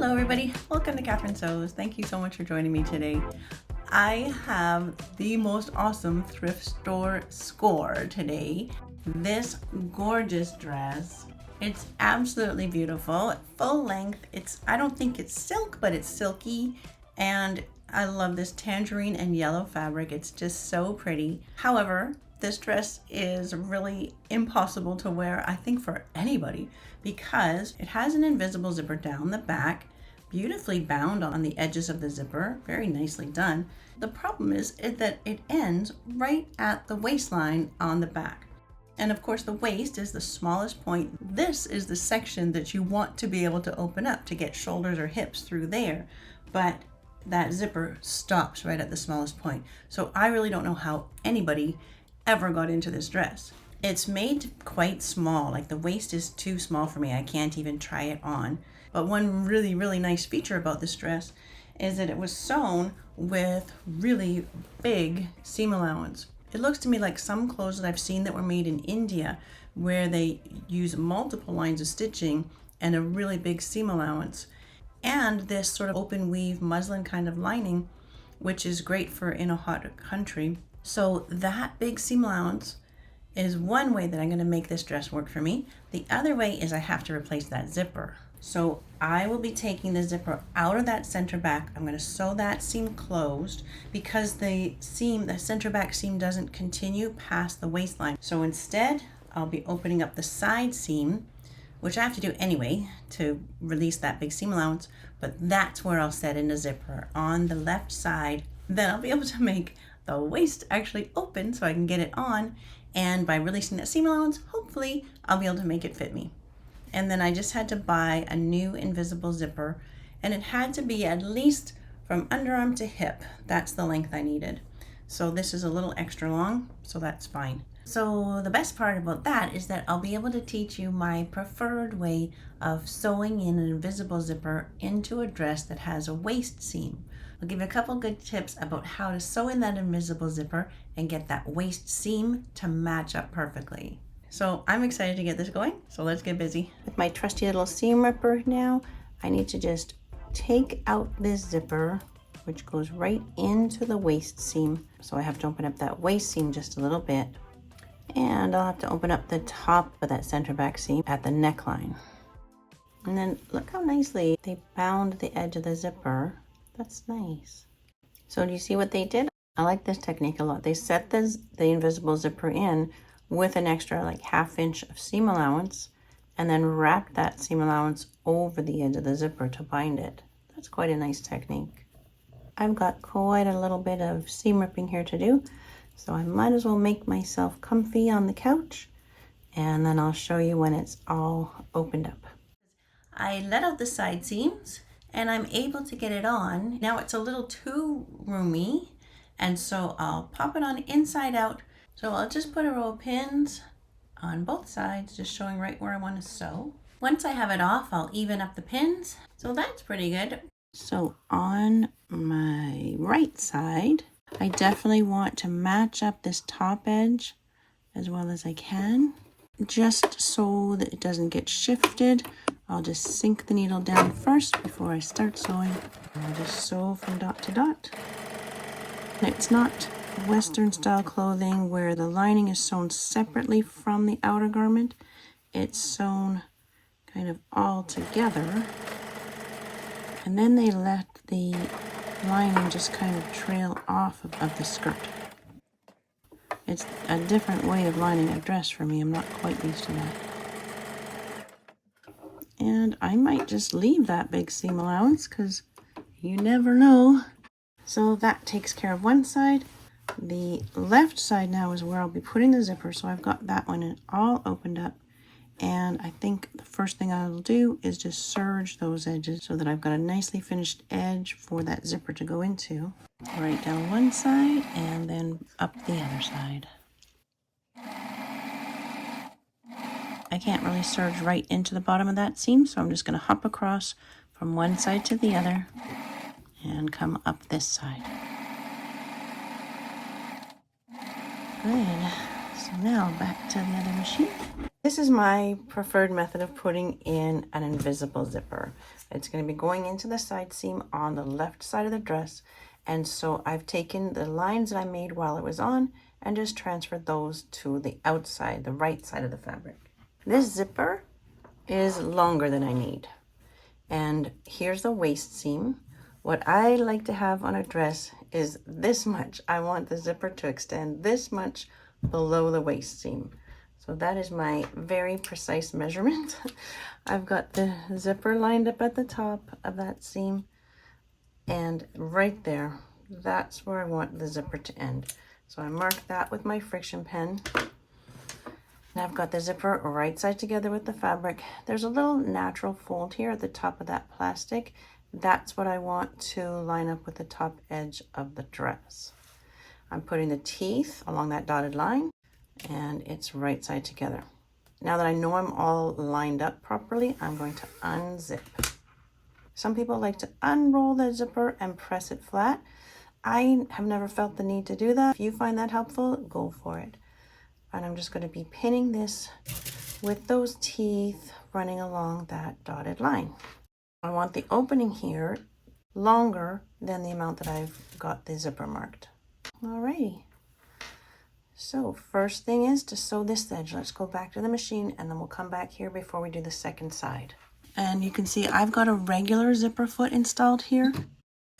Hello everybody, welcome to Catherine Sews. Thank you so much for joining me today. I have the most awesome thrift store score today. This gorgeous dress. It's absolutely beautiful, full length. I don't think it's silk, but it's silky, and I love this tangerine and yellow fabric. It's just so pretty. However, this dress is really impossible to wear, I think, for anybody, because it has an invisible zipper down the back, beautifully bound on the edges of the zipper, very nicely done. The problem is that it ends right at the waistline on the back. And of course, the waist is the smallest point. This is the section that you want to be able to open up to get shoulders or hips through there. But that zipper stops right at the smallest point. So I really don't know how anybody ever got into this dress. It's made quite small, like the waist is too small for me. I can't even try it on. But one really nice feature about this dress is that it was sewn with really big seam allowance. It looks to me like some clothes that I've seen that were made in India, where they use multiple lines of stitching and a really big seam allowance, and this sort of open weave muslin kind of lining, which is great for in a hot country. So that big seam allowance is one way that I'm going to make this dress work for me. The other way is I have to replace that zipper. So I will be taking the zipper out of that center back. I'm going to sew that seam closed because the center back seam doesn't continue past the waistline. So instead, I'll be opening up the side seam, which I have to do anyway to release that big seam allowance, but that's where I'll set in a zipper on the left side. Then I'll be able to make the waist actually open so I can get it on, and by releasing that seam allowance, hopefully I'll be able to make it fit me. And then I just had to buy a new invisible zipper, and it had to be at least from underarm to hip. That's the length I needed. So this is a little extra long, so that's fine. So the best part about that is that I'll be able to teach you my preferred way of sewing in an invisible zipper into a dress that has a waist seam. I'll give you a couple good tips about how to sew in that invisible zipper and get that waist seam to match up perfectly. So I'm excited to get this going, so let's get busy. With my trusty little seam ripper now, I need to just take out this zipper, which goes right into the waist seam. So I have to open up that waist seam just a little bit. And I'll have to open up the top of that center back seam at the neckline. And then look how nicely they bound the edge of the zipper. That's nice. So do you see what they did? I like this technique a lot. They set the invisible zipper in with an extra like 1/2 inch of seam allowance, and then wrapped that seam allowance over the edge of the zipper to bind it. That's quite a nice technique. I've got quite a little bit of seam ripping here to do, so I might as well make myself comfy on the couch, and then I'll show you when it's all opened up. I let out the side seams, and I'm able to get it on. Now it's a little too roomy, and so I'll pop it on inside out. So I'll just put a row of pins on both sides, just showing right where I want to sew. Once I have it off, I'll even up the pins. So that's pretty good. So on my right side, I definitely want to match up this top edge as well as I can, just so that it doesn't get shifted. I'll just sink the needle down first before I start sewing. I'll just sew from dot to dot. It's not Western style clothing where the lining is sewn separately from the outer garment. It's sewn kind of all together, and then they let the lining just kind of trail off of the skirt. It's a different way of lining a dress for me. I'm not quite used to that. And I might just leave that big seam allowance because you never know. So that takes care of one side. The left side now is where I'll be putting the zipper. So I've got that one all opened up. And I think the first thing I'll do is just serge those edges so that I've got a nicely finished edge for that zipper to go into. Right down one side and then up the other side. I can't really serge right into the bottom of that seam, so I'm just going to hop across from one side to the other and come up this side. Good. So now back to the other machine. This is my preferred method of putting in an invisible zipper. It's going to be going into the side seam on the left side of the dress. And so I've taken the lines that I made while it was on and just transferred those to the outside, the right side of the fabric. This zipper is longer than I need. And here's the waist seam. What I like to have on a dress is this much. I want the zipper to extend this much below the waist seam. So that is my very precise measurement. I've got the zipper lined up at the top of that seam, and right there, that's where I want the zipper to end. So I mark that with my friction pen. Now I've got the zipper right side together with the fabric. There's a little natural fold here at the top of that plastic. That's what I want to line up with the top edge of the dress. I'm putting the teeth along that dotted line, and it's right side together. Now that I know I'm all lined up properly, I'm going to unzip. Some people like to unroll the zipper and press it flat. I have never felt the need to do that. If you find that helpful, go for it. And I'm just going to be pinning this with those teeth running along that dotted line. I want the opening here longer than the amount that I've got the zipper marked. Alrighty. So first thing is to sew this edge. Let's go back to the machine and then we'll come back here before we do the second side. And you can see I've got a regular zipper foot installed here,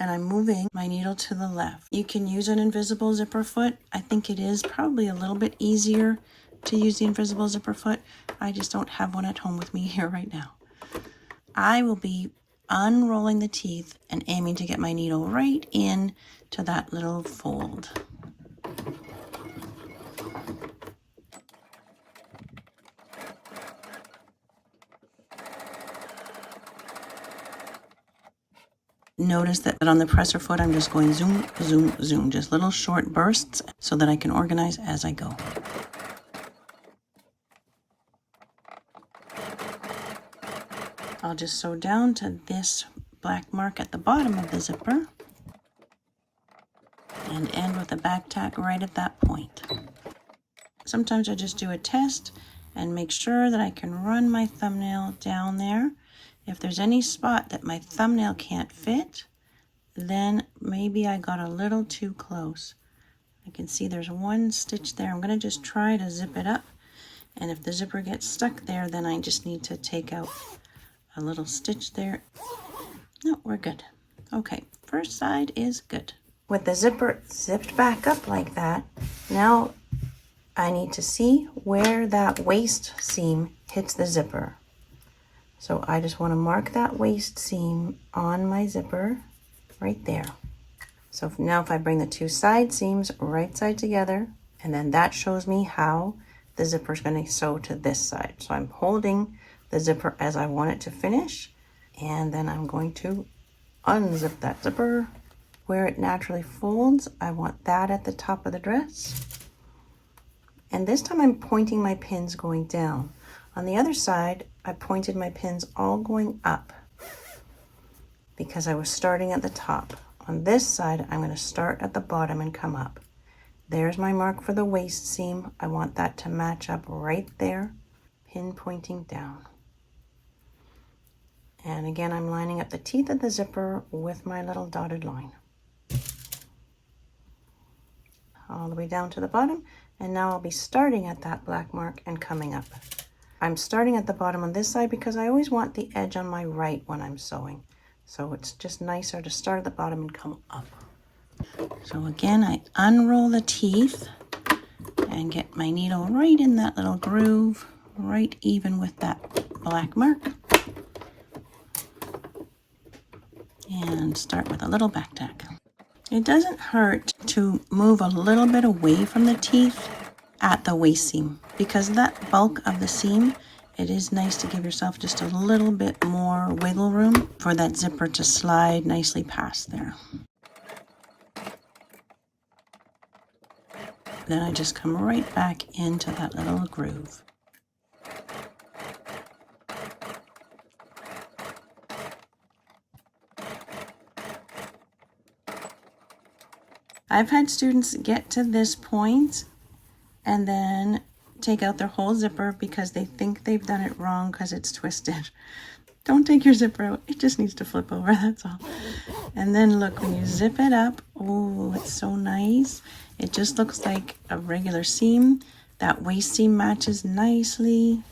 and I'm moving my needle to the left. You can use an invisible zipper foot. I think it is probably a little bit easier to use the invisible zipper foot. I just don't have one at home with me here right now. I will be unrolling the teeth and aiming to get my needle right in to that little fold. Notice that on the presser foot, I'm just going zoom, zoom, zoom, just little short bursts so that I can organize as I go. I'll just sew down to this black mark at the bottom of the zipper and end with a back tack right at that point. Sometimes I just do a test and make sure that I can run my thumbnail down there. If there's any spot that my thumbnail can't fit, then maybe I got a little too close. I can see there's one stitch there. I'm going to just try to zip it up. And if the zipper gets stuck there, then I just need to take out a little stitch there. No, we're good. Okay, first side is good. With the zipper zipped back up like that, now I need to see where that waist seam hits the zipper. So I just want to mark that waist seam on my zipper right there. So now if I bring the two side seams right side together, and then that shows me how the zipper is going to sew to this side. So I'm holding the zipper as I want it to finish, and then I'm going to unzip that zipper. Where it naturally folds, I want that at the top of the dress. And this time I'm pointing my pins going down. On the other side, I pointed my pins all going up because I was starting at the top. On this side, I'm going to start at the bottom and come up. There's my mark for the waist seam. I want that to match up right there, pin pointing down. And again, I'm lining up the teeth of the zipper with my little dotted line. All the way down to the bottom, and now I'll be starting at that black mark and coming up. I'm starting at the bottom on this side because I always want the edge on my right when I'm sewing. So it's just nicer to start at the bottom and come up. So again, I unroll the teeth and get my needle right in that little groove, right even with that black mark. And start with a little back tack. It doesn't hurt to move a little bit away from the teeth at the waist seam, because that bulk of the seam, it is nice to give yourself just a little bit more wiggle room for that zipper to slide nicely past there. Then I just come right back into that little groove. I've had students get to this point and then take out their whole zipper because they think they've done it wrong because it's twisted. Don't take your zipper out. It just needs to flip over, that's all. And then look, when you zip it up, oh, it's so nice. It just looks like a regular seam. That waist seam matches nicely.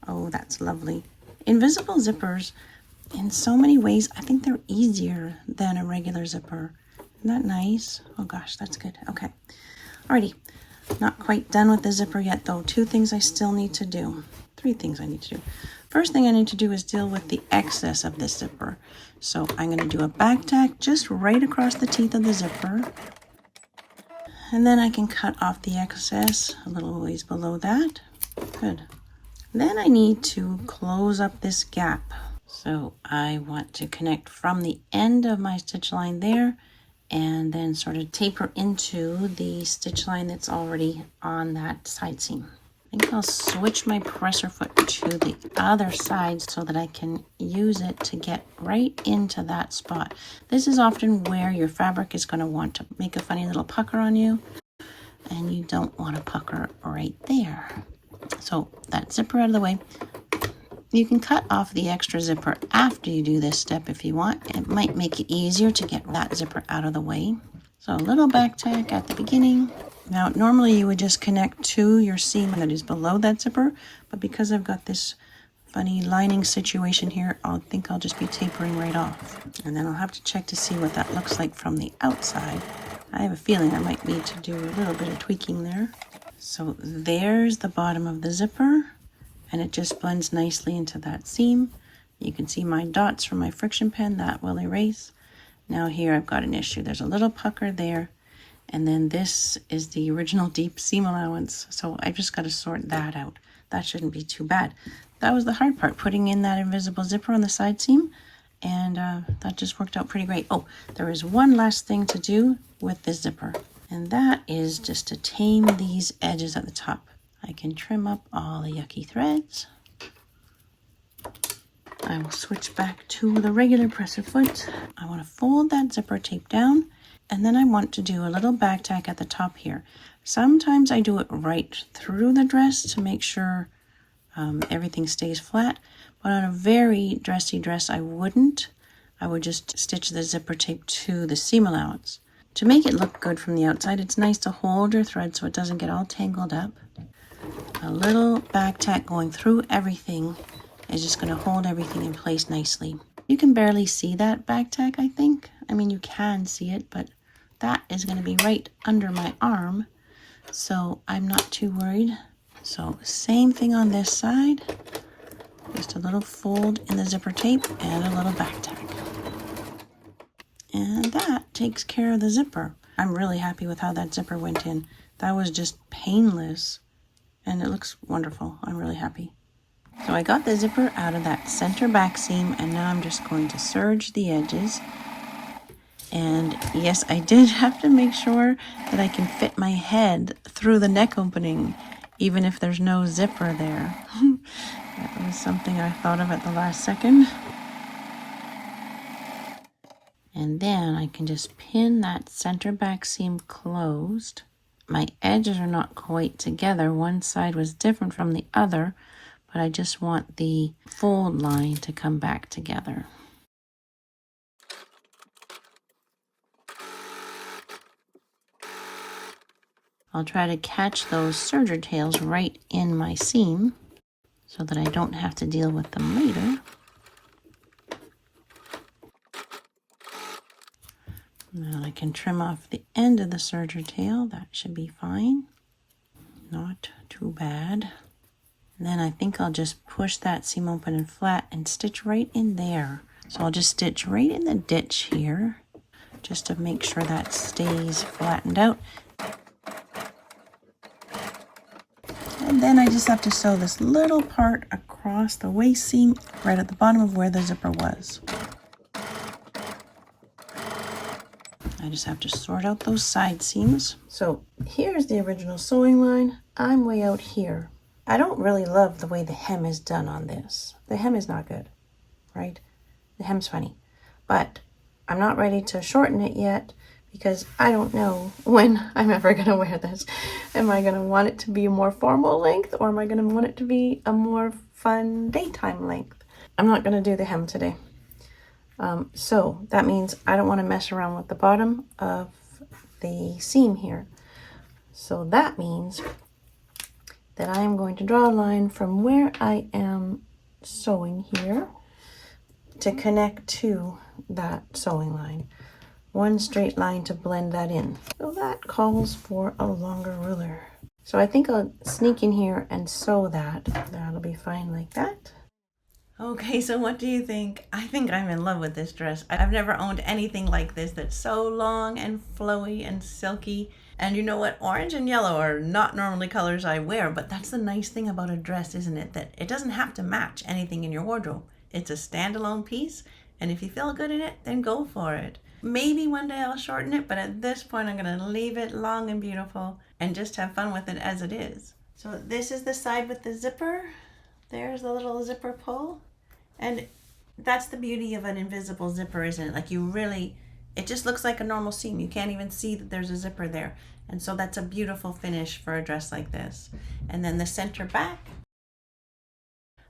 Oh, that's lovely. Invisible zippers, in so many ways, I think they're easier than a regular zipper. Isn't that nice? Oh gosh, that's good. Okay. Alrighty. Not quite done with the zipper yet though. 2 things I still need to do. 3 things I need to do. First thing I need to do is deal with the excess of this zipper. So I'm going to do a back tack just right across the teeth of the zipper. And then I can cut off the excess a little ways below that. Good. Then I need to close up this gap. So I want to connect from the end of my stitch line there and then sort of taper into the stitch line that's already on that side seam. I think I'll switch my presser foot to the other side so that I can use it to get right into that spot. This is often where your fabric is going to want to make a funny little pucker on you, and you don't want to pucker right there. So that zipper out of the way. You can cut off the extra zipper after you do this step if you want. It might make it easier to get that zipper out of the way. So a little back tack at the beginning. Now, normally you would just connect to your seam that is below that zipper, but because I've got this funny lining situation here, I think I'll just be tapering right off. And then I'll have to check to see what that looks like from the outside. I have a feeling I might need to do a little bit of tweaking there. So there's the bottom of the zipper, and it just blends nicely into that seam. You can see my dots from my friction pen, that will erase. Now here I've got an issue. There's a little pucker there. And then this is the original deep seam allowance. So I've just got to sort that out. That shouldn't be too bad. That was the hard part, putting in that invisible zipper on the side seam. And that just worked out pretty great. Oh, there is one last thing to do with this zipper. And that is just to tame these edges at the top. I can trim up all the yucky threads. I will switch back to the regular presser foot. I want to fold that zipper tape down. And then I want to do a little back tack at the top here. Sometimes I do it right through the dress to make sure everything stays flat. But on a very dressy dress, I wouldn't. I would just stitch the zipper tape to the seam allowance. To make it look good from the outside, it's nice to hold your thread so it doesn't get all tangled up. A little back tack going through everything is just going to hold everything in place nicely. You can barely see that back tack, I think. I mean, you can see it, but that is going to be right under my arm, so I'm not too worried. So same thing on this side, just a little fold in the zipper tape and a little back tack. And that takes care of the zipper. I'm really happy with how that zipper went in. That was just painless, and it looks wonderful. I'm really happy. So I got the zipper out of that center back seam, and now I'm just going to serge the edges. And yes, I did have to make sure that I can fit my head through the neck opening, even if there's no zipper there. That was something I thought of at the last second. And then I can just pin that center back seam closed. My edges are not quite together. One side was different from the other, but I just want the fold line to come back together. I'll try to catch those serger tails right in my seam so that I don't have to deal with them later. Now I can trim off the end of the serger tail. That should be fine. Not too bad. And then I think I'll just push that seam open and flat and stitch right in there. So I'll just stitch right in the ditch here just to make sure that stays flattened out. And then I just have to sew this little part across the waist seam right at the bottom of where the zipper was. I just have to sort out those side seams. So here's the original sewing line. I'm way out here. I don't really love the way the hem is done on this. The hem is not good, right? The hem's funny. But I'm not ready to shorten it yet because I don't know when I'm ever going to wear this. Am I going to want it to be a more formal length, or am I going to want it to be a more fun daytime length? I'm not going to do the hem today. So that means I don't want to mess around with the bottom of the seam here. So that means that I am going to draw a line from where I am sewing here to connect to that sewing line. One straight line to blend that in. So that calls for a longer ruler. So I think I'll sneak in here and sew that. That'll be fine like that. Okay, so what do you think? I think I'm in love with this dress. I've never owned anything like this that's so long and flowy and silky. And you know what? Orange and yellow are not normally colors I wear, but that's the nice thing about a dress, isn't it? That it doesn't have to match anything in your wardrobe. It's a standalone piece, and if you feel good in it, then go for it. Maybe one day I'll shorten it, but at this point I'm gonna leave it long and beautiful and just have fun with it as it is. So this is the side with the zipper. There's the little zipper pull. And that's the beauty of an invisible zipper, isn't it? Like it just looks like a normal seam. You can't even see that there's a zipper there. And so that's a beautiful finish for a dress like this. And then the center back,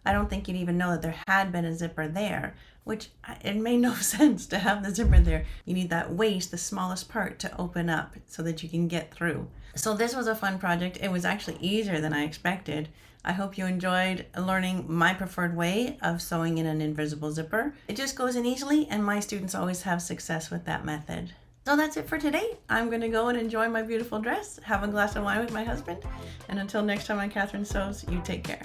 I don't think you'd even know that there had been a zipper there, which it made no sense to have the zipper there. You need that waist, the smallest part, to open up so that you can get through. So this was a fun project. It was actually easier than I expected. I hope you enjoyed learning my preferred way of sewing in an invisible zipper. It just goes in easily, and my students always have success with that method. So that's it for today. I'm going to go and enjoy my beautiful dress, have a glass of wine with my husband, and until next time on Catherine Sews, you take care.